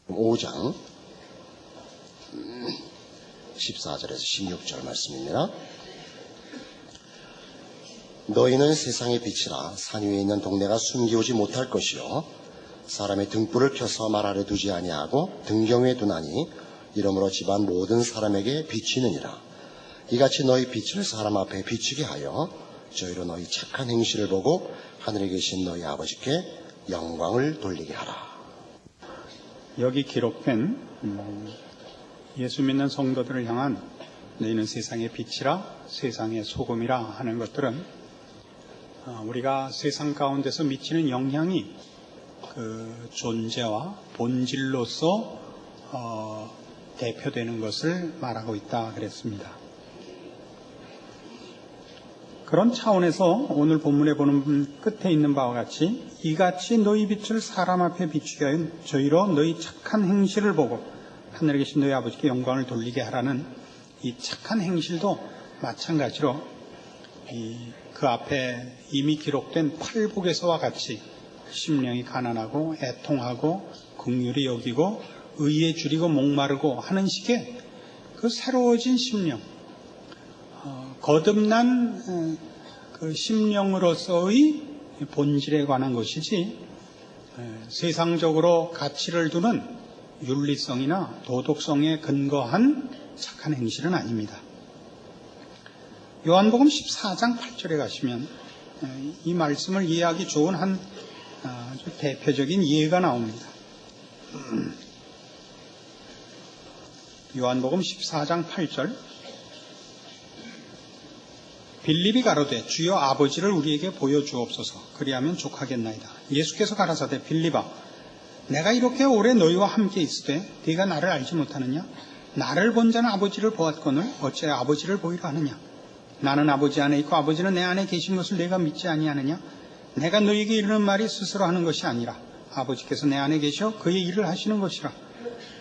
5장 14절에서 16절 말씀입니다. 너희는 세상의 빛이라. 산 위에 있는 동네가 숨기우지 못할 것이요 사람의 등불을 켜서 말 아래 두지 아니하고 등경에 두나니 이러므로 집안 모든 사람에게 비치느니라. 이같이 너희 빛을 사람 앞에 비추게 하여 저희로 너희 착한 행실을 보고 하늘에 계신 너희 아버지께 영광을 돌리게 하라. 여기 기록된 예수 믿는 성도들을 향한 너희는 세상의 빛이라 세상의 소금이라 하는 것들은 우리가 세상 가운데서 미치는 영향이 그 존재와 본질로서 대표되는 것을 말하고 있다 그랬습니다. 그런 차원에서 오늘 본문에 보는 끝에 있는 바와 같이 이같이 너희 빛을 사람 앞에 비추게 하여 저희로 너희 착한 행실을 보고 하늘에 계신 너희 아버지께 영광을 돌리게 하라는 이 착한 행실도 마찬가지로 그 앞에 이미 기록된 팔복에서와 같이 심령이 가난하고 애통하고 긍휼히 여기고 의에 줄이고 목마르고 하는 식의 그 새로워진 심령, 거듭난 그 심령으로서의 본질에 관한 것이지 세상적으로 가치를 두는 윤리성이나 도덕성에 근거한 착한 행실은 아닙니다. 요한복음 14장 8절에 가시면 이 말씀을 이해하기 좋은 한 아주 대표적인 예가 나옵니다. 요한복음 14장 8절 빌립이 가로되 주여 아버지를 우리에게 보여주옵소서 그리하면 족하겠나이다. 예수께서 가라사대 빌립아 내가 이렇게 오래 너희와 함께 있으되 네가 나를 알지 못하느냐? 나를 본 자는 아버지를 보았거늘 어찌 아버지를 보이라 하느냐? 나는 아버지 안에 있고 아버지는 내 안에 계신 것을 내가 믿지 아니하느냐? 내가 너희에게 이르는 말이 스스로 하는 것이 아니라 아버지께서 내 안에 계셔 그의 일을 하시는 것이라.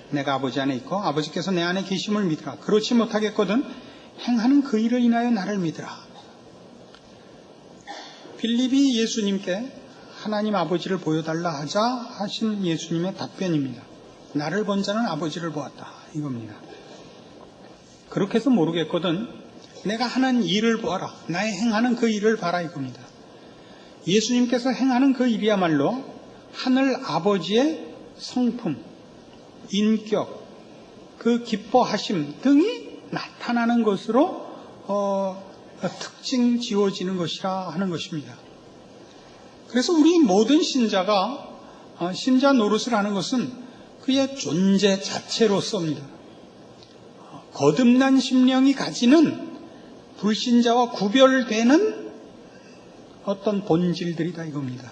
내가 아버지 안에 있고 아버지께서 내 안에 계심을 믿으라. 그렇지 못하겠거든 행하는 그 일을 인하여 나를 믿으라. 빌립이 예수님께 하나님 아버지를 보여달라 하자 하신 예수님의 답변입니다. 나를 본 자는 아버지를 보았다 이겁니다. 그렇게 해서 모르겠거든 내가 하는 일을 보아라. 나의 행하는 그 일을 봐라 이겁니다. 예수님께서 행하는 그 일이야말로 하늘 아버지의 성품, 인격, 그 기뻐하심 등이 나타나는 것으로 특징 지어지는 것이라 하는 것입니다. 그래서 우리 모든 신자가 신자 노릇을 하는 것은 그의 존재 자체로서입니다. 거듭난 심령이 가지는 불신자와 구별되는 어떤 본질들이다 이겁니다.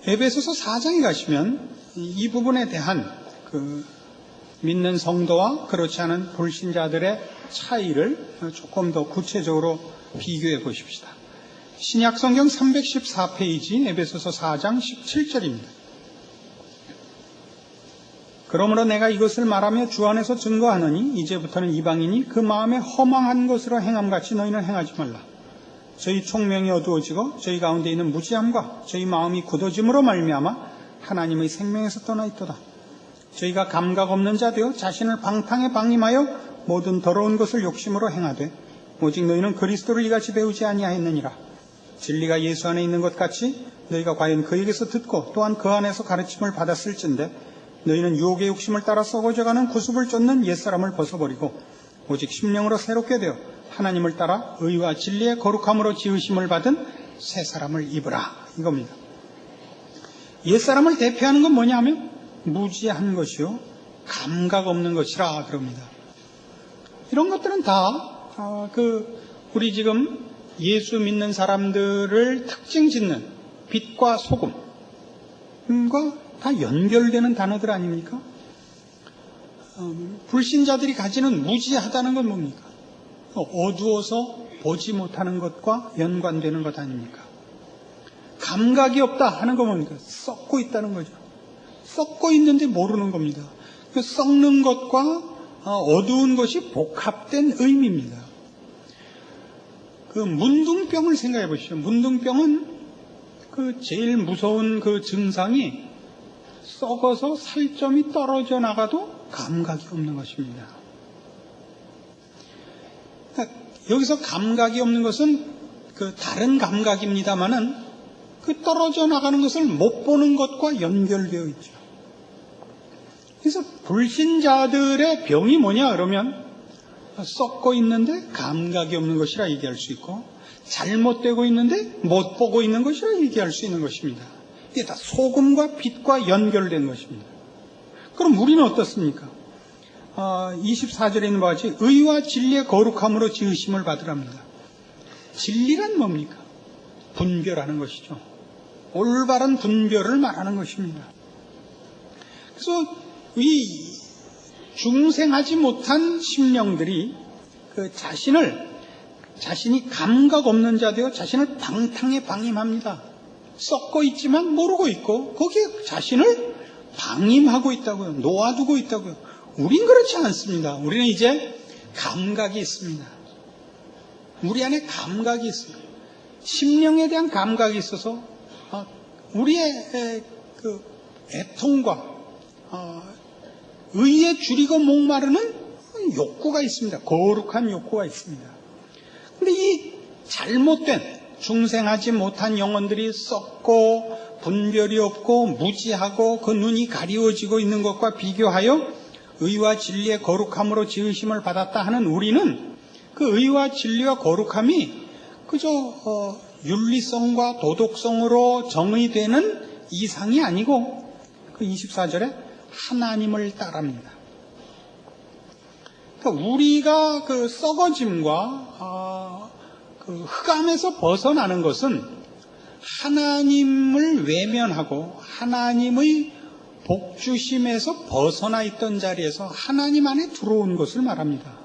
에베소서 4장에 가시면 이 부분에 대한 그 믿는 성도와 그렇지 않은 불신자들의 차이를 조금 더 구체적으로 비교해 보십시다. 신약성경 314페이지 에베소서 4장 17절입니다. 그러므로 내가 이것을 말하며 주 안에서 증거하노니 이제부터는 이방인이 그 마음에 허망한 것으로 행함같이 너희는 행하지 말라. 저희 총명이 어두워지고 저희 가운데 있는 무지함과 저희 마음이 굳어짐으로 말미암아 하나님의 생명에서 떠나 있도다. 저희가 감각 없는 자 되어 자신을 방탕에 방임하여 모든 더러운 것을 욕심으로 행하되 오직 너희는 그리스도를 이같이 배우지 아니하였느니라. 진리가 예수 안에 있는 것 같이 너희가 과연 그에게서 듣고 또한 그 안에서 가르침을 받았을진데 너희는 유혹의 욕심을 따라 썩어져가는 구습을 쫓는 옛사람을 벗어버리고 오직 심령으로 새롭게 되어 하나님을 따라 의와 진리의 거룩함으로 지으심을 받은 새 사람을 입으라 이겁니다. 옛사람을 대표하는 건 뭐냐 하면 무지한 것이요 감각 없는 것이라 그럽니다. 이런 것들은 다 우리 지금 예수 믿는 사람들을 특징 짓는 빛과 소금과 다 연결되는 단어들 아닙니까? 불신자들이 가지는 무지하다는 건 뭡니까? 어두워서 보지 못하는 것과 연관되는 것 아닙니까? 감각이 없다 하는 건 뭡니까? 썩고 있다는 거죠. 썩고 있는데 모르는 겁니다. 썩는 것과 어두운 것이 복합된 의미입니다. 그 문둥병을 생각해 보시죠. 문둥병은 그 제일 무서운 그 증상이 썩어서 살점이 떨어져 나가도 감각이 없는 것입니다. 그러니까 여기서 감각이 없는 것은 그 다른 감각입니다만은 그 떨어져 나가는 것을 못 보는 것과 연결되어 있죠. 그래서 불신자들의 병이 뭐냐 그러면 썩고 있는데 감각이 없는 것이라 얘기할 수 있고, 잘못되고 있는데 못 보고 있는 것이라 얘기할 수 있는 것입니다. 이게 다 소금과 빛과 연결된 것입니다. 그럼 우리는 어떻습니까? 24절에 있는 바와 같이 의와 진리의 거룩함으로 지으심을 받으랍니다. 진리란 뭡니까? 분별하는 것이죠. 올바른 분별을 말하는 것입니다. 그래서 이 중생하지 못한 심령들이 그 자신이 감각 없는 자 되어 자신을 방탕에 방임합니다. 썩고 있지만 모르고 있고 거기에 자신을 방임하고 있다고요. 놓아두고 있다고요. 우린 그렇지 않습니다. 우리는 이제 감각이 있습니다. 우리 안에 감각이 있어요. 심령에 대한 감각이 있어서 우리의 그 애통과 의에 줄이고 목마르는 욕구가 있습니다. 거룩한 욕구가 있습니다. 그런데 이 잘못된 중생하지 못한 영혼들이 썩고 분별이 없고 무지하고 그 눈이 가리워지고 있는 것과 비교하여 의와 진리의 거룩함으로 지으심을 받았다 하는 우리는 그 의와 진리와 거룩함이 그저 윤리성과 도덕성으로 정의되는 이상이 아니고 그 24절에 하나님을 따릅니다. 그러니까 우리가 그 썩어짐과 그 흑암에서 벗어나는 것은 하나님을 외면하고 하나님의 복주심에서 벗어나 있던 자리에서 하나님 안에 들어온 것을 말합니다.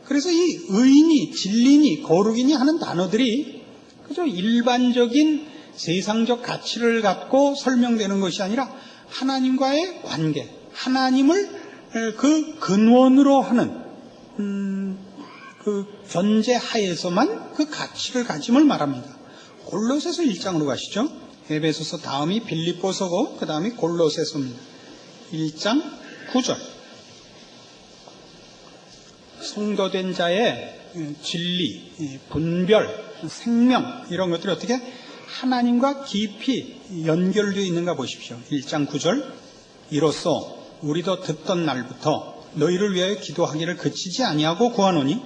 그래서 이 의인이, 진리니, 거룩이니 하는 단어들이 그저 일반적인 세상적 가치를 갖고 설명되는 것이 아니라 하나님과의 관계, 하나님을 그 근원으로 하는 그 전제 하에서만 그 가치를 가짐을 말합니다. 골로새서 1장으로 가시죠. 에베소서 다음이 빌립보서고 그 다음이 골로새서입니다. 1장 9절. 성도된 자의 진리, 분별, 생명 이런 것들이 어떻게 하나님과 깊이 연결되어 있는가 보십시오. 1장 9절. 이로써 우리도 듣던 날부터 너희를 위하여 기도하기를 그치지 아니하고 구하노니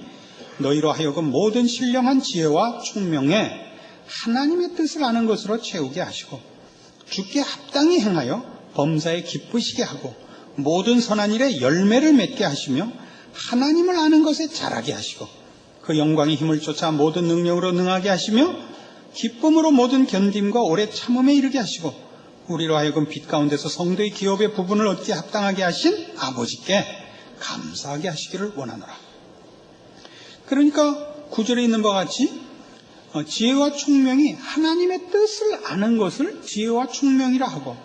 너희로 하여금 모든 신령한 지혜와 총명에 하나님의 뜻을 아는 것으로 채우게 하시고 주께 합당히 행하여 범사에 기쁘시게 하고 모든 선한 일에 열매를 맺게 하시며 하나님을 아는 것에 자라게 하시고 그 영광의 힘을 쫓아 모든 능력으로 능하게 하시며 기쁨으로 모든 견딤과 오래 참음에 이르게 하시고 우리로 하여금 빛 가운데서 성도의 기업의 부분을 얻게 합당하게 하신 아버지께 감사하게 하시기를 원하노라. 그러니까 9절에 있는 바와 같이 지혜와 총명이 하나님의 뜻을 아는 것을 지혜와 총명이라 하고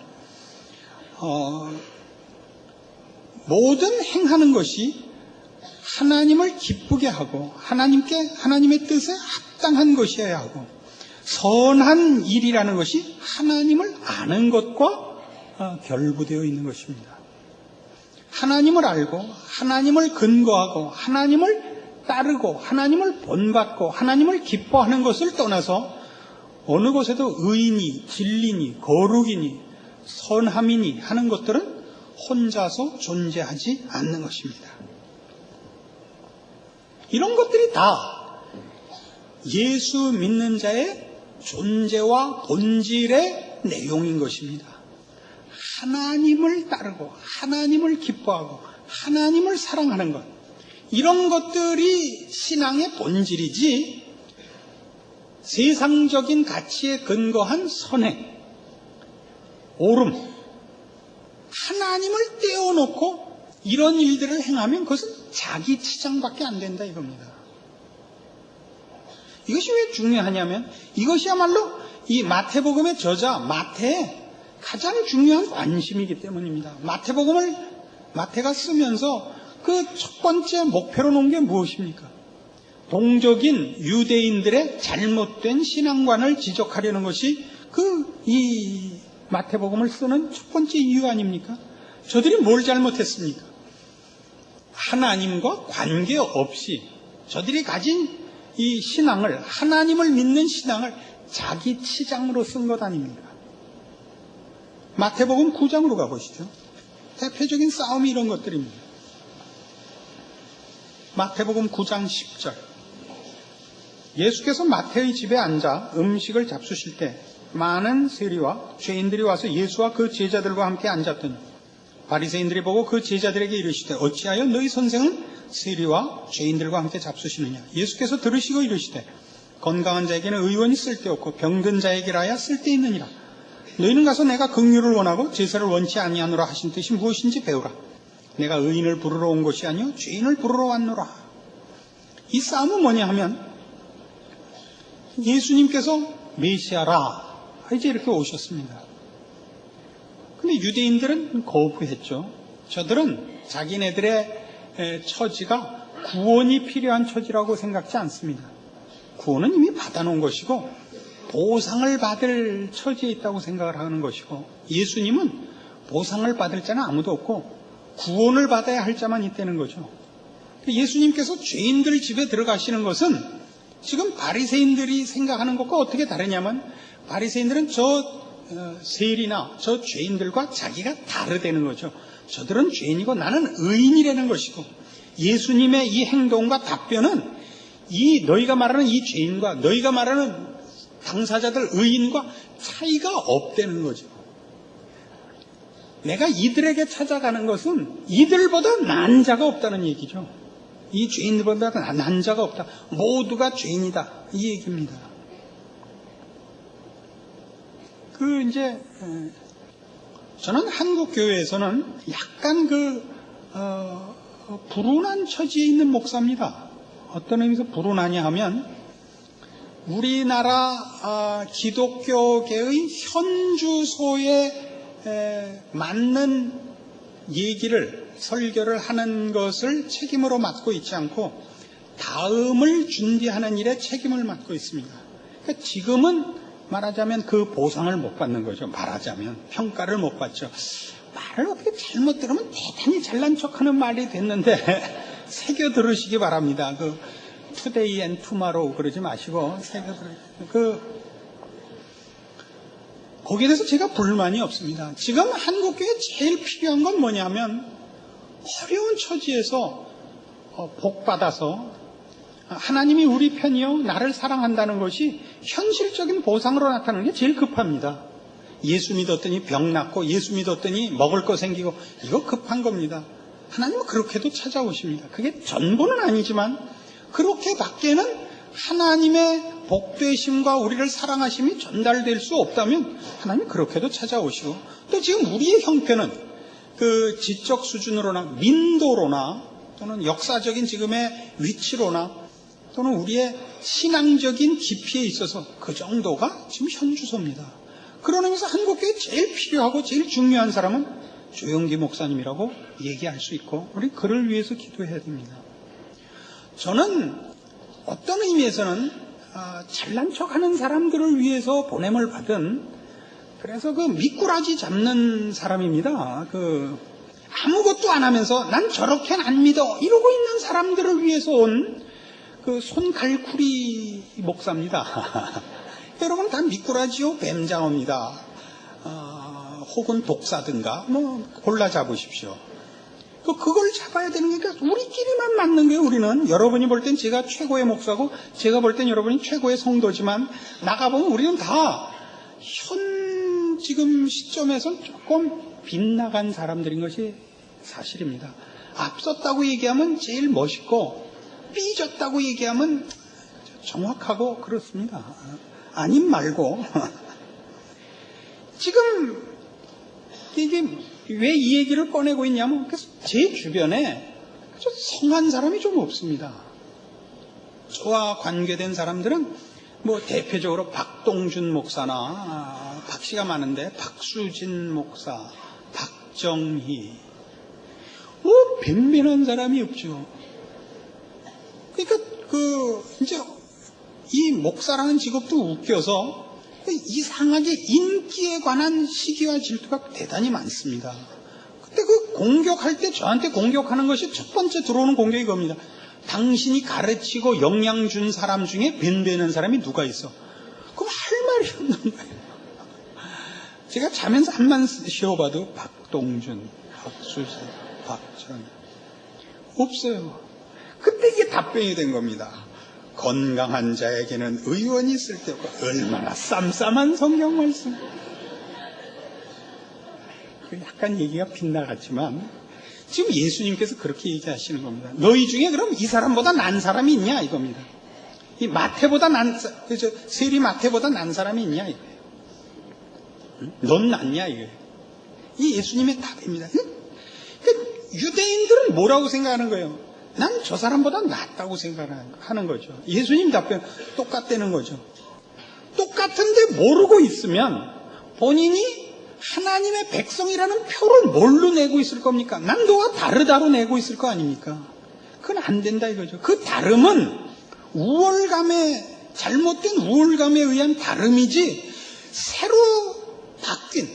모든 행하는 것이 하나님을 기쁘게 하고 하나님의 뜻에 합당한 것이어야 하고 선한 일이라는 것이 하나님을 아는 것과 결부되어 있는 것입니다. 하나님을 알고 하나님을 근거하고 하나님을 따르고 하나님을 본받고 하나님을 기뻐하는 것을 떠나서 어느 곳에도 의인이 진리니 거룩이니 선함이니 하는 것들은 혼자서 존재하지 않는 것입니다. 이런 것들이 다 예수 믿는 자의 존재와 본질의 내용인 것입니다. 하나님을 따르고 하나님을 기뻐하고 하나님을 사랑하는 것, 이런 것들이 신앙의 본질이지 세상적인 가치에 근거한 선행, 옳음, 하나님을 떼어놓고 이런 일들을 행하면 그것은 자기 치장밖에 안 된다 이겁니다. 이것이 왜 중요하냐면 이것이야말로 이 마태복음의 저자 마태의 가장 중요한 관심이기 때문입니다. 마태복음을 마태가 쓰면서 그 첫 번째 목표로 놓은 게 무엇입니까? 동적인 유대인들의 잘못된 신앙관을 지적하려는 것이 이 마태복음을 쓰는 첫 번째 이유 아닙니까? 저들이 뭘 잘못했습니까? 하나님과 관계없이 저들이 가진 이 신앙을, 하나님을 믿는 신앙을 자기 치장으로 쓴 것 아닙니까? 마태복음 9장으로 가보시죠. 대표적인 싸움이 이런 것들입니다. 마태복음 9장 10절. 예수께서 마태의 집에 앉아 음식을 잡수실 때 많은 세리와 죄인들이 와서 예수와 그 제자들과 함께 앉았더니 바리새인들이 보고 그 제자들에게 이르시되 어찌하여 너희 선생은 세리와 죄인들과 함께 잡수시느냐. 예수께서 들으시고 이르시되 건강한 자에게는 의원이 쓸데없고 병든 자에게라야 쓸데있느니라. 너희는 가서 내가 긍휼을 원하고 제사를 원치 아니하노라 하신 뜻이 무엇인지 배우라. 내가 의인을 부르러 온 것이 아니요 죄인을 부르러 왔노라. 이 싸움은 뭐냐 하면 예수님께서 메시아라 이제 이렇게 오셨습니다. 근데 유대인들은 거부했죠. 저들은 자기네들의 처지가 구원이 필요한 처지라고 생각지 않습니다. 구원은 이미 받아놓은 것이고 보상을 받을 처지에 있다고 생각을 하는 것이고, 예수님은 보상을 받을 자는 아무도 없고 구원을 받아야 할 자만 있다는 거죠. 예수님께서 죄인들 집에 들어가시는 것은 지금 바리새인들이 생각하는 것과 어떻게 다르냐면, 바리새인들은 저 세리나 저 죄인들과 자기가 다르다는 거죠. 저들은 죄인이고 나는 의인이라는 것이고, 예수님의 이 행동과 답변은 이 너희가 말하는 이 죄인과 너희가 말하는 당사자들 의인과 차이가 없다는 거죠. 내가 이들에게 찾아가는 것은 이들보다 나은 자가 없다는 얘기죠. 이 죄인들보다 나은 자가 없다. 모두가 죄인이다. 이 얘기입니다. 저는 한국 교회에서는 약간 불운한 처지에 있는 목사입니다. 어떤 의미에서 불운하냐 하면, 우리나라 기독교계의 현주소에 맞는 얘기를, 설교를 하는 것을 책임으로 맡고 있지 않고 다음을 준비하는 일에 책임을 맡고 있습니다. 그러니까 지금은 말하자면 그 보상을 못 받는 거죠. 말하자면 평가를 못 받죠. 말을 어떻게 잘못 들으면 대단히 잘난 척하는 말이 됐는데 새겨 들으시기 바랍니다. today and tomorrow 그러지 마시고 새겨 들으시고, 거기에 대해서 제가 불만이 없습니다. 지금 한국교회에 제일 필요한 건 뭐냐면, 어려운 처지에서 복받아서 하나님이 우리 편이요 나를 사랑한다는 것이 현실적인 보상으로 나타나는 게 제일 급합니다. 예수 믿었더니 병 낫고, 예수 믿었더니 먹을 거 생기고, 이거 급한 겁니다. 하나님은 그렇게도 찾아오십니다. 그게 전부는 아니지만 그렇게 밖에는 하나님의 복되심과 우리를 사랑하심이 전달될 수 없다면 하나님은 그렇게도 찾아오시고, 또 지금 우리의 형편은 지적 수준으로나 민도로나 또는 역사적인 지금의 위치로나 또는 우리의 신앙적인 깊이에 있어서 그 정도가 지금 현주소입니다. 그런 의미에서 한국교회에 제일 필요하고 제일 중요한 사람은 조영기 목사님이라고 얘기할 수 있고, 우리 그를 위해서 기도해야 됩니다. 저는 어떤 의미에서는 잘난 척하는 사람들을 위해서 보냄을 받은, 그래서 미꾸라지 잡는 사람입니다. 아무것도 안 하면서 난 저렇게는 안 믿어 이러고 있는 사람들을 위해서 온 손갈쿠리 목사입니다. 여러분 다 미꾸라지요 뱀장어입니다. 혹은 독사든가 골라 잡으십시오. 그걸 잡아야 되는 거니까 우리끼리만 맞는 거예요. 우리는 여러분이 볼 땐 제가 최고의 목사고 제가 볼 땐 여러분이 최고의 성도지만 나가보면 우리는 다 지금 시점에선 조금 빗나간 사람들인 것이 사실입니다. 앞섰다고 얘기하면 제일 멋있고 삐졌다고 얘기하면 정확하고 그렇습니다. 아님 말고 지금 이게 왜 이 얘기를 꺼내고 있냐면, 제 주변에 성한 사람이 좀 없습니다. 저와 관계된 사람들은 대표적으로 박동준 목사나 박씨가 많은데 박수진 목사, 박정희, 빈빈한 사람이 없죠. 그러니까 이제 이 목사라는 직업도 웃겨서 이상하게 인기에 관한 시기와 질투가 대단히 많습니다. 근데 그 공격할 때 저한테 공격하는 것이 첫 번째 들어오는 공격이 겁니다. 당신이 가르치고 영향 준 사람 중에 변되는 사람이 누가 있어? 그럼 할 말이 없는 거예요. 제가 자면서 한만 쉬어봐도 박동준, 박수세, 박전 없어요. 그때 이게 답변이 된 겁니다. 건강한 자에게는 의원이 쓸데없고 얼마나 쌈쌈한 성경 말씀. 약간 얘기가 빗나갔지만 지금 예수님께서 그렇게 얘기하시는 겁니다. 너희 중에 그럼 이 사람보다 난 사람이 있냐 이겁니다. 이 마태보다 세리 마태보다 난 사람이 있냐 이거예요. 넌 낫냐 이거예요. 이 예수님의 답입니다. 유대인들은 뭐라고 생각하는 거예요? 난 저 사람보다 낫다고 생각하는 거죠. 예수님 답변 똑같다는 거죠. 똑같은데 모르고 있으면 본인이 하나님의 백성이라는 표를 뭘로 내고 있을 겁니까? 난 너와 다르다로 내고 있을 거 아닙니까? 그건 안 된다 이거죠. 그 다름은 잘못된 우월감에 의한 다름이지 새로 바뀐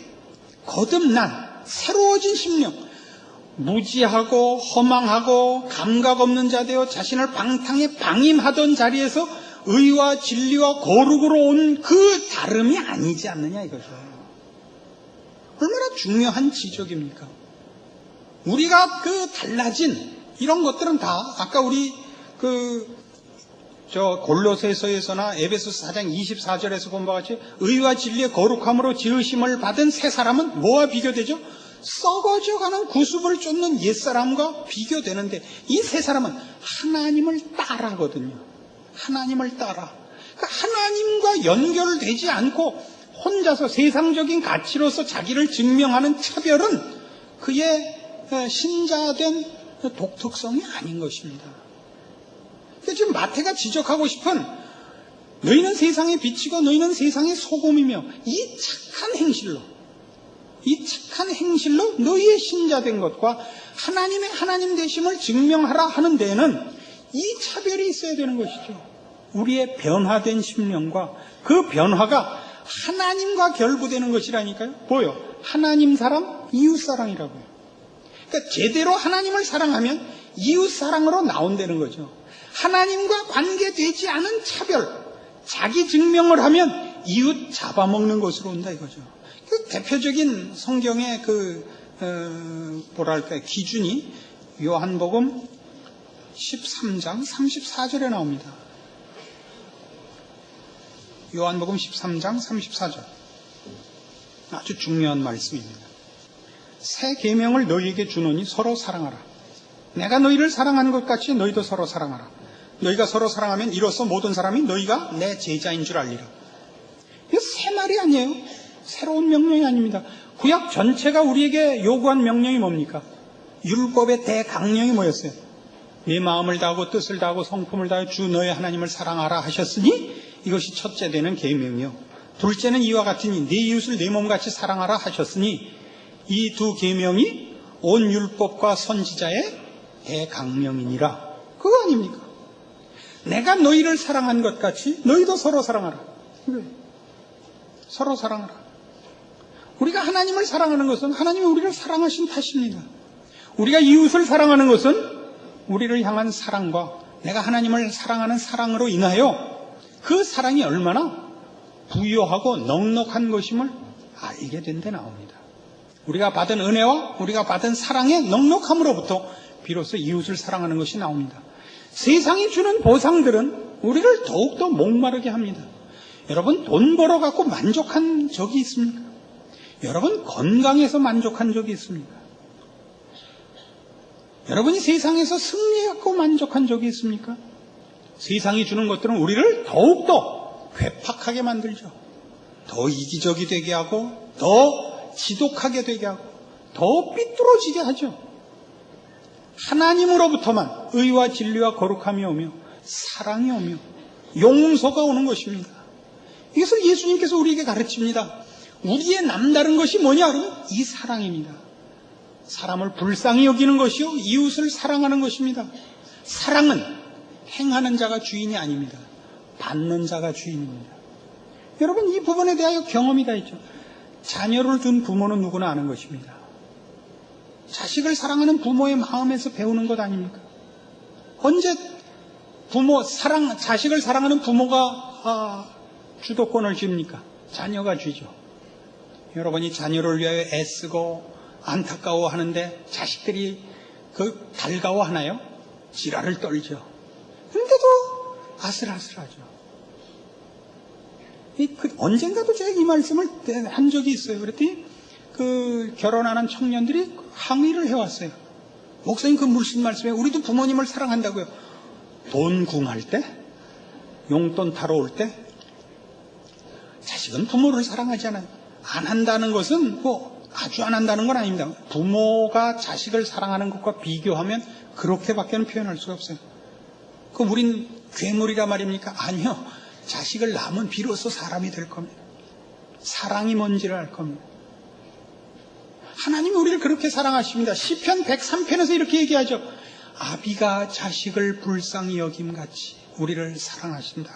거듭난 새로워진 심령, 무지하고 허망하고 감각 없는 자 되어 자신을 방탕에 방임하던 자리에서 의와 진리와 거룩으로 온 그 다름이 아니지 않느냐 이거죠. 얼마나 중요한 지적입니까? 우리가 달라진 이런 것들은 다 아까 우리 골로새서에서나 에베소서 4장 24절에서 본 바와 같이 의와 진리의 거룩함으로 지으심을 받은 새 사람은 뭐와 비교되죠? 썩어져가는 구습을 쫓는 옛사람과 비교되는데 이 새 사람은 하나님을 따라거든요. 하나님을 따라. 그러니까 하나님과 연결되지 않고 혼자서 세상적인 가치로서 자기를 증명하는 차별은 그의 신자된 독특성이 아닌 것입니다. 그러니까 지금 마태가 지적하고 싶은 너희는 세상의 빛이고 너희는 세상의 소금이며 이 착한 행실로 너희의 신자된 것과 하나님의 하나님 되심을 증명하라 하는 데에는 이 차별이 있어야 되는 것이죠. 우리의 변화된 심령과 그 변화가 하나님과 결부되는 것이라니까요. 뭐요? 하나님 사랑, 이웃 사랑이라고요. 그러니까 제대로 하나님을 사랑하면 이웃 사랑으로 나온다는 거죠. 하나님과 관계되지 않은 차별, 자기 증명을 하면 이웃 잡아먹는 것으로 온다 이거죠. 그 대표적인 성경의 기준이 요한복음 13장 34절에 나옵니다. 요한복음 13장 34절. 아주 중요한 말씀입니다. 새 계명을 너희에게 주노니 서로 사랑하라. 내가 너희를 사랑하는 것 같이 너희도 서로 사랑하라. 너희가 서로 사랑하면 이로써 모든 사람이 너희가 내 제자인 줄 알리라. 이거 새 말이 아니에요. 새로운 명령이 아닙니다. 구약 전체가 우리에게 요구한 명령이 뭡니까? 율법의 대강령이 뭐였어요? 내 마음을 다하고 뜻을 다하고 성품을 다하여 주 너의 하나님을 사랑하라 하셨으니 이것이 첫째 되는 계명이요. 둘째는 이와 같으니 네 이웃을 내 몸같이 사랑하라 하셨으니 이 두 계명이 온 율법과 선지자의 대강령이니라. 그거 아닙니까? 내가 너희를 사랑한 것 같이 너희도 서로 사랑하라. 서로 사랑하라. 우리가 하나님을 사랑하는 것은 하나님이 우리를 사랑하신 탓입니다. 우리가 이웃을 사랑하는 것은 우리를 향한 사랑과 내가 하나님을 사랑하는 사랑으로 인하여 그 사랑이 얼마나 부유하고 넉넉한 것임을 알게 된 데 나옵니다. 우리가 받은 은혜와 우리가 받은 사랑의 넉넉함으로부터 비로소 이웃을 사랑하는 것이 나옵니다. 세상이 주는 보상들은 우리를 더욱더 목마르게 합니다. 여러분 돈 벌어갖고 만족한 적이 있습니까? 여러분 건강해서 만족한 적이 있습니까? 여러분이 세상에서 승리해갖고 만족한 적이 있습니까? 세상이 주는 것들은 우리를 더욱더 괴팍하게 만들죠. 더 이기적이 되게 하고 더 지독하게 되게 하고 더 삐뚤어지게 하죠. 하나님으로부터만 의와 진리와 거룩함이 오며 사랑이 오며 용서가 오는 것입니다. 이것을 예수님께서 우리에게 가르칩니다. 우리의 남다른 것이 뭐냐 그러면 이 사랑입니다. 사람을 불쌍히 여기는 것이요 이웃을 사랑하는 것입니다. 사랑은 행하는 자가 주인이 아닙니다. 받는 자가 주인입니다. 여러분, 이 부분에 대하여 경험이 다 있죠. 자녀를 둔 부모는 누구나 아는 것입니다. 자식을 사랑하는 부모의 마음에서 배우는 것 아닙니까? 언제 자식을 사랑하는 부모가 주도권을 쥡니까? 자녀가 쥐죠. 여러분이 자녀를 위하여 애쓰고 안타까워하는데 자식들이 달가워하나요? 지랄을 떨죠. 그런데도 아슬아슬하죠. 언젠가도 제가 이 말씀을 한 적이 있어요. 그랬더니 결혼하는 청년들이 항의를 해왔어요. 목사님, 그 무슨 말씀에 우리도 부모님을 사랑한다고요. 돈 궁할 때, 용돈 타러 올 때, 자식은 부모를 사랑하지 않아요. 안 한다는 것은 아주 안 한다는 건 아닙니다. 부모가 자식을 사랑하는 것과 비교하면 그렇게밖에는 표현할 수가 없어요. 우린 괴물이라 말입니까? 아니요. 자식을 낳으면 비로소 사람이 될 겁니다. 사랑이 뭔지를 알 겁니다. 하나님이 우리를 그렇게 사랑하십니다. 시편 103편에서 이렇게 얘기하죠. 아비가 자식을 불쌍히 여김같이 우리를 사랑하신다.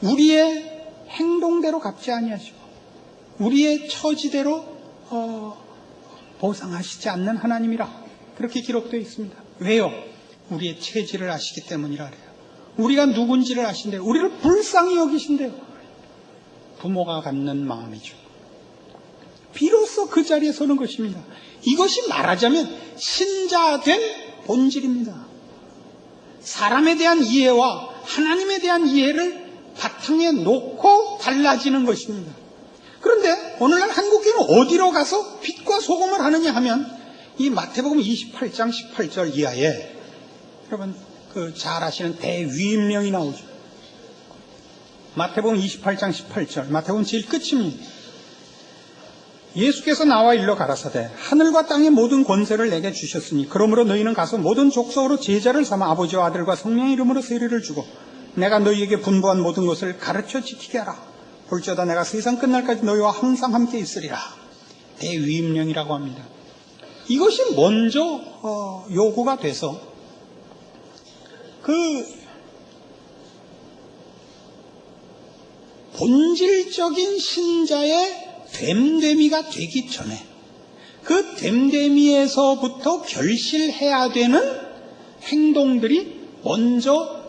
우리의 행동대로 갚지 아니하시고 우리의 처지대로 보상하시지 않는 하나님이라 그렇게 기록되어 있습니다. 왜요? 우리의 체질을 아시기 때문이라 그래요. 우리가 누군지를 아신대요. 우리를 불쌍히 여기신대요. 부모가 갖는 마음이죠. 비로소 그 자리에 서는 것입니다. 이것이 말하자면 신자된 본질입니다. 사람에 대한 이해와 하나님에 대한 이해를 바탕에 놓고 달라지는 것입니다. 그런데 오늘날 한국교회는 어디로 가서 빛과 소금을 하느냐 하면 이 마태복음 28장 18절 이하에 여러분 잘 아시는 대위임령이 나오죠. 마태복음 28장 18절, 마태복음 제일 끝입니다. 예수께서 나와 일러 가라사대 하늘과 땅의 모든 권세를 내게 주셨으니 그러므로 너희는 가서 모든 족속으로 제자를 삼아 아버지와 아들과 성령의 이름으로 세례를 주고 내가 너희에게 분부한 모든 것을 가르쳐 지키게 하라. 볼지어다 내가 세상 끝날까지 너희와 항상 함께 있으리라. 대위임령이라고 합니다. 이것이 먼저 요구가 돼서 본질적인 신자의 됨됨이가 되기 전에 그 됨됨이에서부터 결실해야 되는 행동들이 먼저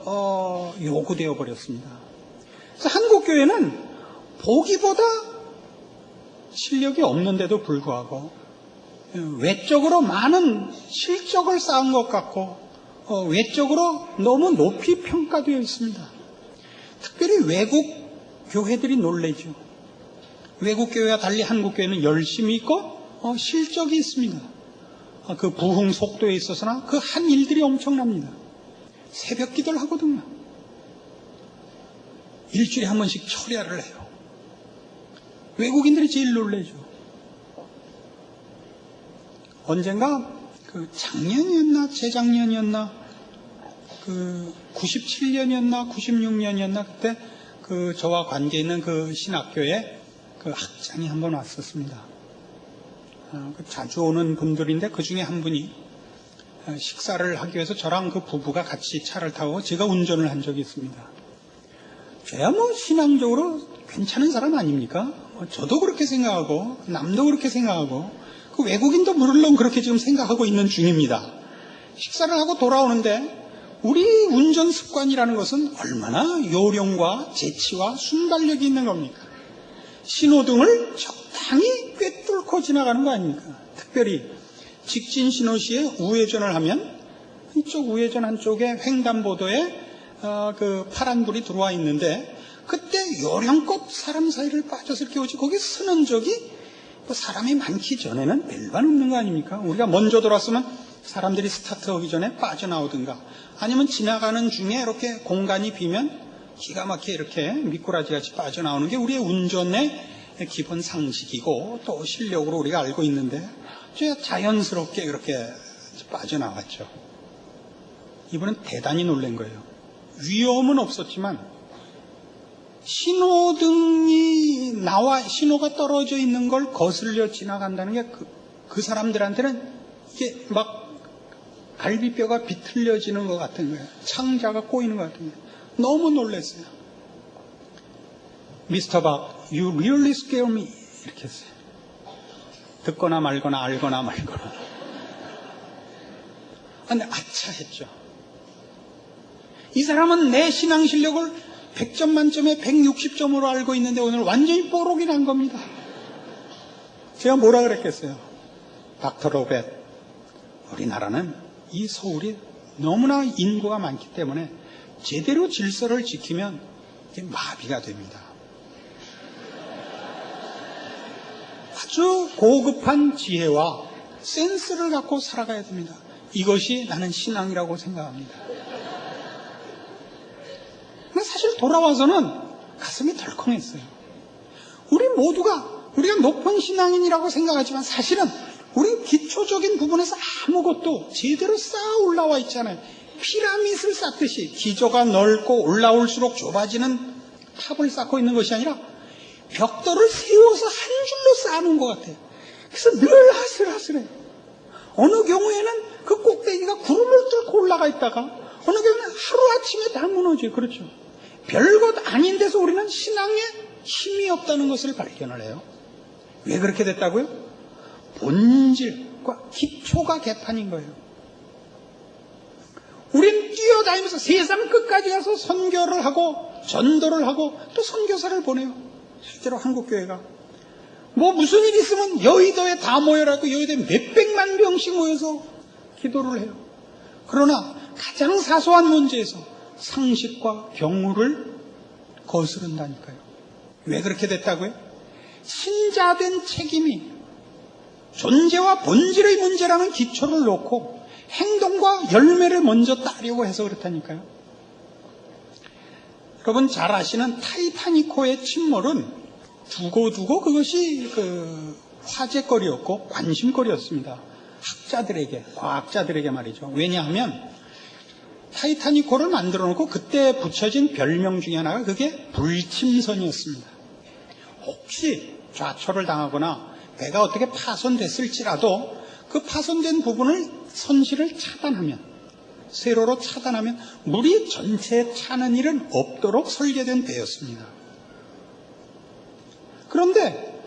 요구되어 버렸습니다. 그래서 한국교회는 보기보다 실력이 없는데도 불구하고 외적으로 많은 실적을 쌓은 것 같고 외적으로 너무 높이 평가되어 있습니다. 특별히 외국 교회들이 놀라죠. 외국 교회와 달리 한국 교회는 열심히 있고 실적이 있습니다. 그 부흥 속도에 있어서나 그 한 일들이 엄청납니다. 새벽 기도를 하거든요. 일주일에 한 번씩 철야를 해요. 외국인들이 제일 놀라죠. 언젠가 작년이었나 재작년이었나 97년이었나 96년이었나 그때 저와 관계 있는 신학교에 학장이 한 번 왔었습니다. 자주 오는 분들인데 그 중에 한 분이 식사를 하기 위해서 저랑 그 부부가 같이 차를 타고 제가 운전을 한 적이 있습니다. 저야 신앙적으로 괜찮은 사람 아닙니까? 저도 그렇게 생각하고 남도 그렇게 생각하고 그 외국인도 물론 그렇게 지금 생각하고 있는 중입니다. 식사를 하고 돌아오는데 우리 운전 습관이라는 것은 얼마나 요령과 재치와 순발력이 있는 겁니까? 신호등을 적당히 꿰뚫고 지나가는 거 아닙니까? 특별히 직진 신호 시에 우회전을 하면 이쪽 우회전 한쪽에 횡단보도에 파란불이 들어와 있는데 그때 요령껏 사람 사이를 빠져서 이렇게 오지 거기 서는 적이 사람이 많기 전에는 별반 없는 거 아닙니까? 우리가 먼저 돌았으면 사람들이 스타트하기 전에 빠져나오든가 아니면 지나가는 중에 이렇게 공간이 비면 기가 막히게 이렇게 미꾸라지같이 빠져나오는 게 우리의 운전의 기본 상식이고 또 실력으로 우리가 알고 있는데 제가 자연스럽게 그렇게 빠져나왔죠. 이분은 대단히 놀란 거예요. 위험은 없었지만 신호등이 신호가 떨어져 있는 걸 거슬려 지나간다는 게 그 사람들한테는 이게 막 갈비뼈가 비틀려지는 것 같은 거예요. 창자가 꼬이는 것 같은 거예요. 너무 놀랐어요. Mr. 박, you really scare me. 이렇게 했어요. 듣거나 말거나 알거나 말거나. 근데 아차 했죠. 이 사람은 내 신앙 실력을 100점 만점에 160점으로 알고 있는데 오늘 완전히 뽀록이 난 겁니다. 제가 뭐라 그랬겠어요? 닥터 로벳, 우리나라는 이 서울이 너무나 인구가 많기 때문에 제대로 질서를 지키면 이게 마비가 됩니다. 아주 고급한 지혜와 센스를 갖고 살아가야 됩니다. 이것이 나는 신앙이라고 생각합니다. 근데 사실 돌아와서는 가슴이 덜컹했어요. 우리 모두가 우리가 높은 신앙인이라고 생각하지만 사실은 우리 기초적인 부분에서 아무것도 제대로 쌓아 올라와 있잖아요. 피라밋을 쌓듯이 기저가 넓고 올라올수록 좁아지는 탑을 쌓고 있는 것이 아니라 벽돌을 세워서 한 줄로 쌓아놓은 것 같아요. 그래서 늘 아슬아슬해요. 어느 경우에는 그 꼭대기가 구름을 뚫고 올라가 있다가 어느 경우는 하루아침에 다 무너져요. 그렇죠. 별것 아닌 데서 우리는 신앙에 힘이 없다는 것을 발견을 해요. 왜 그렇게 됐다고요? 본질과 기초가 개판인 거예요. 우린 뛰어다니면서 세상 끝까지 가서 선교를 하고 전도를 하고 또 선교사를 보내요. 실제로 한국교회가 무슨 일 있으면 여의도에 다 모여라고 여의도에 몇백만 명씩 모여서 기도를 해요. 그러나 가장 사소한 문제에서 상식과 경우를 거스른다니까요. 왜 그렇게 됐다고요? 신자된 책임이 존재와 본질의 문제라는 기초를 놓고 행동과 열매를 먼저 따려고 해서 그렇다니까요. 여러분 잘 아시는 타이타닉호의 침몰은 두고두고 그것이 화제거리였고 관심거리였습니다. 학자들에게, 과학자들에게 말이죠. 왜냐하면 타이타닉호를 만들어 놓고 그때 붙여진 별명 중에 하나가 그게 불침선이었습니다. 혹시 좌초를 당하거나 배가 어떻게 파손됐을지라도 그 파손된 부분을 선실을 차단하면, 세로로 차단하면 물이 전체에 차는 일은 없도록 설계된 배였습니다. 그런데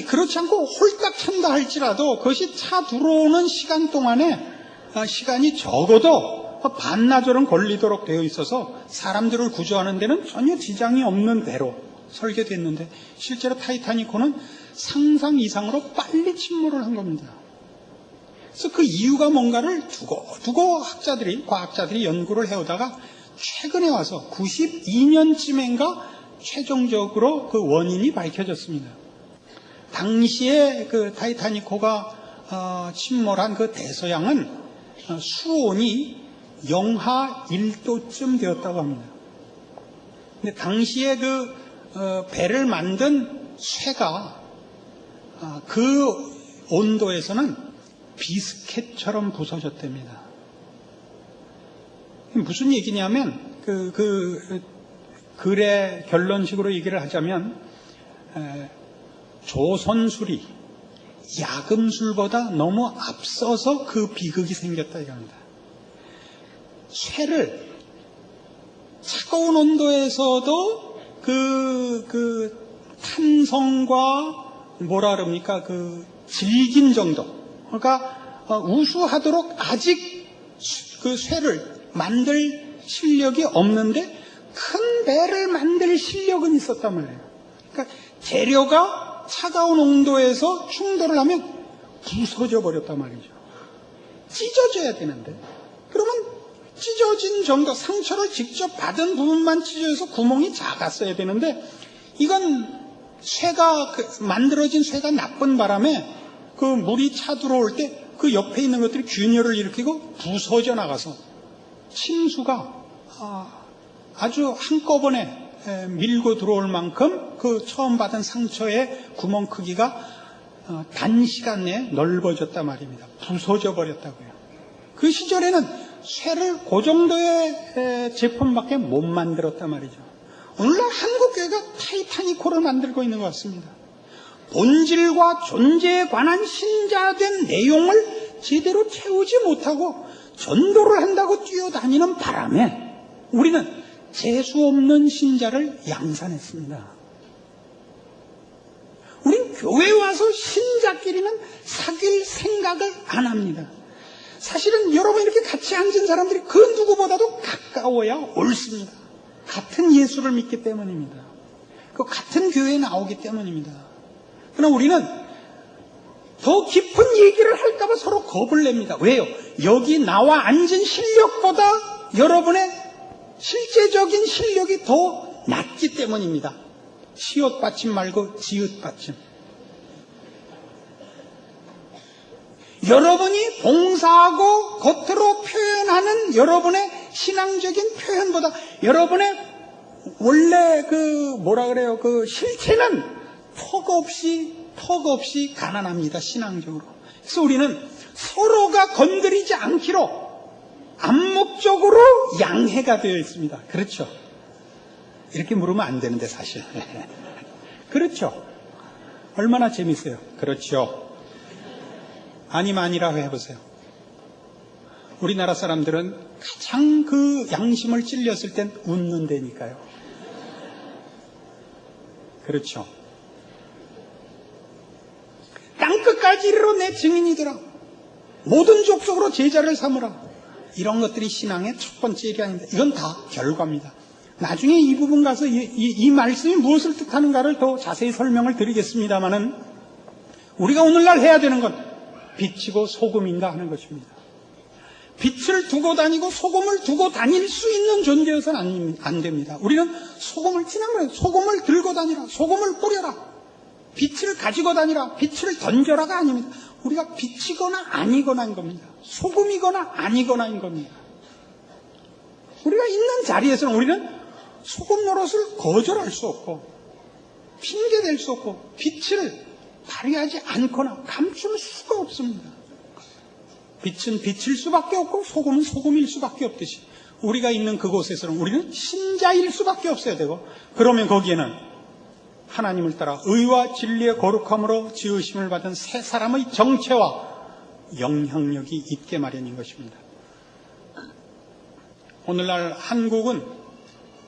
그렇지 않고 홀딱 찬다 할지라도 그것이 차 들어오는 시간 동안에 시간이 적어도 반나절은 걸리도록 되어 있어서 사람들을 구조하는 데는 전혀 지장이 없는 배로 설계됐는데 실제로 타이타닉호는 상상 이상으로 빨리 침몰을 한 겁니다. 그래서 그 이유가 뭔가를 두고 과학자들이 연구를 해오다가 최근에 와서 92년쯤인가 최종적으로 그 원인이 밝혀졌습니다. 당시에 그 타이타닉호가 침몰한 그 대서양은 수온이 영하 1도쯤 되었다고 합니다. 근데 당시에 배를 만든 쇠가 그 온도에서는 비스켓처럼 부서졌답니다. 무슨 얘기냐면 글의 결론식으로 얘기를 하자면 조선술이 야금술보다 너무 앞서서 그 비극이 생겼다 이겁니다. 쇠를 차가운 온도에서도 탄성과 질긴 정도, 그러니까 우수하도록 아직 그 쇠를 만들 실력이 없는데 큰 배를 만들 실력은 있었단 말이에요. 그러니까 재료가 차가운 온도에서 충돌을 하면 부서져 버렸단 말이죠. 찢어져야 되는데, 그러면 찢어진 정도, 상처를 직접 받은 부분만 찢어져서 구멍이 작았어야 되는데, 이건 만들어진 쇠가 나쁜 바람에 그 물이 차 들어올 때 그 옆에 있는 것들이 균열을 일으키고 부서져 나가서 침수가 아주 한꺼번에 밀고 들어올 만큼 그 처음 받은 상처의 구멍 크기가 단시간 내에 넓어졌단 말입니다. 부서져 버렸다고요. 그 시절에는 쇠를 그 정도의 제품밖에 못 만들었단 말이죠. 오늘날 한국교회가 타이타닉호를 만들고 있는 것 같습니다. 본질과 존재에 관한 신자된 내용을 제대로 채우지 못하고 전도를 한다고 뛰어다니는 바람에 우리는 재수 없는 신자를 양산했습니다. 우린 교회 와서 신자끼리는 사귈 생각을 안 합니다. 사실은 여러분 이렇게 같이 앉은 사람들이 그 누구보다도 가까워야 옳습니다. 같은 예수를 믿기 때문입니다. 그 같은 교회에 나오기 때문입니다. 그러나 우리는 더 깊은 얘기를 할까봐 서로 겁을 냅니다. 왜요? 여기 나와 앉은 실력보다 여러분의 실제적인 실력이 더 낮기 때문입니다. 시옷 받침 말고 지읒 받침. 여러분이 봉사하고 겉으로 표현하는 여러분의 신앙적인 표현보다 여러분의 원래 그 실체는 턱없이 가난합니다. 신앙적으로. 그래서 우리는 서로가 건드리지 않기로 암묵적으로 양해가 되어 있습니다. 그렇죠? 이렇게 물으면 안 되는데 사실. 그렇죠? 얼마나 재밌어요. 그렇죠? 아니면 아니라고 해보세요. 우리나라 사람들은 가장 그 양심을 찔렸을 땐 웃는다니까요. 그렇죠? 땅끝까지 이르러 내 증인이더라. 모든 족속으로 제자를 삼으라. 이런 것들이 신앙의 첫 번째 일환인데 이건 다 결과입니다. 나중에 이 부분 가서 이 말씀이 무엇을 뜻하는가를 더 자세히 설명을 드리겠습니다만은 우리가 오늘날 해야 되는 건 빛이고 소금인가 하는 것입니다. 빛을 두고 다니고 소금을 두고 다닐 수 있는 존재여서는 안 됩니다. 우리는 소금을 지나면 소금을 들고 다니라, 소금을 뿌려라, 빛을 가지고 다니라, 빛을 던져라가 아닙니다. 우리가 빛이거나 아니거나인 겁니다. 소금이거나 아니거나인 겁니다. 우리가 있는 자리에서는 우리는 소금 노릇을 거절할 수 없고 핑계댈 수 없고 빛을 발휘하지 않거나 감출 수가 없습니다. 빛은 빛일 수밖에 없고 소금은 소금일 수밖에 없듯이 우리가 있는 그곳에서는 우리는 신자일 수밖에 없어야 되고 그러면 거기에는 하나님을 따라 의와 진리의 거룩함으로 지으심을 받은 새 사람의 정체와 영향력이 있게 마련인 것입니다. 오늘날 한국은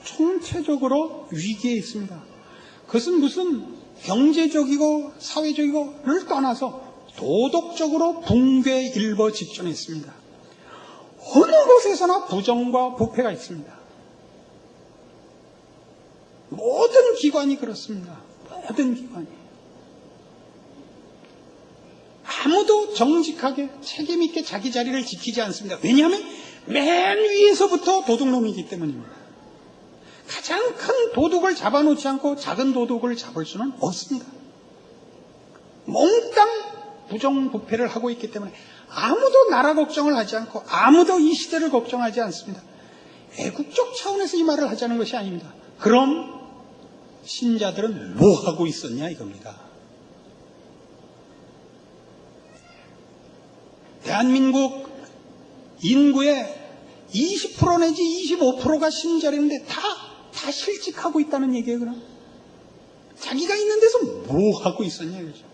총체적으로 위기에 있습니다. 그것은 무슨 경제적이고 사회적이고를 떠나서 도덕적으로 붕괴에 일보 직전에 있습니다. 어느 곳에서나 부정과 부패가 있습니다. 모든 기관이 그렇습니다. 모든 기관이. 아무도 정직하게 책임있게 자기 자리를 지키지 않습니다. 왜냐하면 맨 위에서부터 도둑놈이기 때문입니다. 가장 큰 도둑을 잡아놓지 않고 작은 도둑을 잡을 수는 없습니다. 몽땅 부정부패를 하고 있기 때문에 아무도 나라 걱정을 하지 않고 아무도 이 시대를 걱정하지 않습니다. 애국적 차원에서 이 말을 하자는 것이 아닙니다. 그럼 신자들은 뭐 하고 있었냐 이겁니다. 대한민국 인구의 20% 내지 25%가 신자라는데 다 실직하고 있다는 얘기예요. 그럼 자기가 있는 데서 뭐 하고 있었냐 이거죠.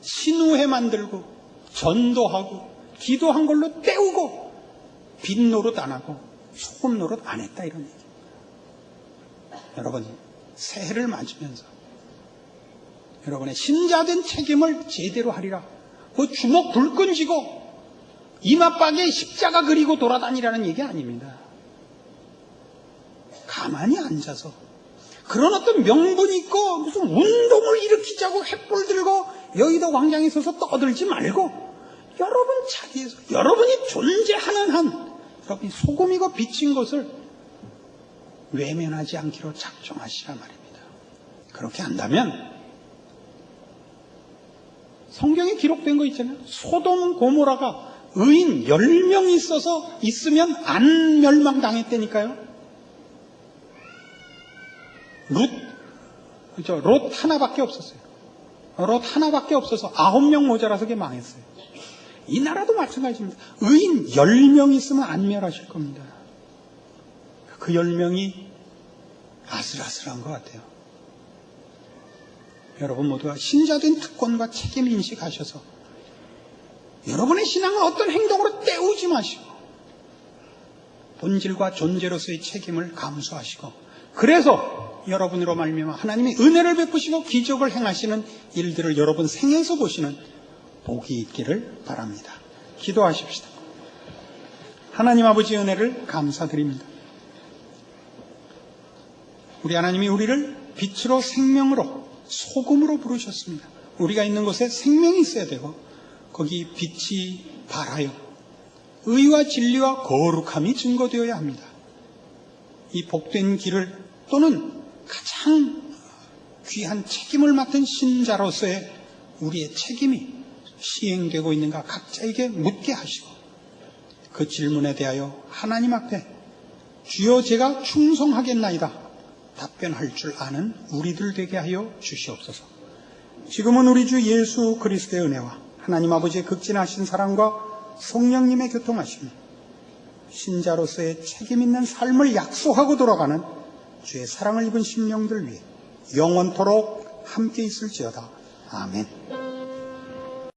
신우회 만들고 전도하고 기도한 걸로 때우고 빚 노릇 안 하고 소금 노릇 안 했다 이런 얘기입니다. 여러분 새해를 맞으면서 여러분의 신자된 책임을 제대로 하리라. 그 주먹 불끈 쥐고 이마박에 십자가 그리고 돌아다니라는 얘기 아닙니다. 가만히 앉아서 그런 어떤 명분 있고 무슨 운동을 일으키자고 횃불 들고 여의도 광장에 서서 떠들지 말고 여러분 자리에서 여러분이 존재하는 한 여러분이 소금이고 빛인 것을 외면하지 않기로 작정하시라 말입니다. 그렇게 한다면 성경에 기록된 거 있잖아요. 소돔 고모라가 의인 10명이 있으면 안 멸망당했다니까요. 롯 하나밖에 없었어요. 롯 하나밖에 없어서 9명 모자라서 그게 망했어요. 이 나라도 마찬가지입니다. 의인 10명 있으면 안 멸하실 겁니다. 그 10명이 아슬아슬한 것 같아요. 여러분 모두가 신자된 특권과 책임 인식하셔서 여러분의 신앙을 어떤 행동으로 때우지 마시고 본질과 존재로서의 책임을 감수하시고, 그래서 여러분으로 말미암아 하나님이 은혜를 베푸시고 기적을 행하시는 일들을 여러분 생에서 보시는 복이 있기를 바랍니다. 기도하십시다. 하나님 아버지의 은혜를 감사드립니다. 우리 하나님이 우리를 빛으로 생명으로 소금으로 부르셨습니다. 우리가 있는 곳에 생명이 있어야 되고 거기 빛이 발하여 의와 진리와 거룩함이 증거되어야 합니다. 이 복된 길을 또는 가장 귀한 책임을 맡은 신자로서의 우리의 책임이 시행되고 있는가 각자에게 묻게 하시고, 그 질문에 대하여 하나님 앞에 주여 제가 충성하겠나이다 답변할 줄 아는 우리들 되게 하여 주시옵소서. 지금은 우리 주 예수 그리스도의 은혜와 하나님 아버지의 극진하신 사랑과 성령님의 교통하심이 신자로서의 책임 있는 삶을 약속하고 돌아가는 주의 사랑을 입은 심령들 위해 영원토록 함께 있을지어다. 아멘.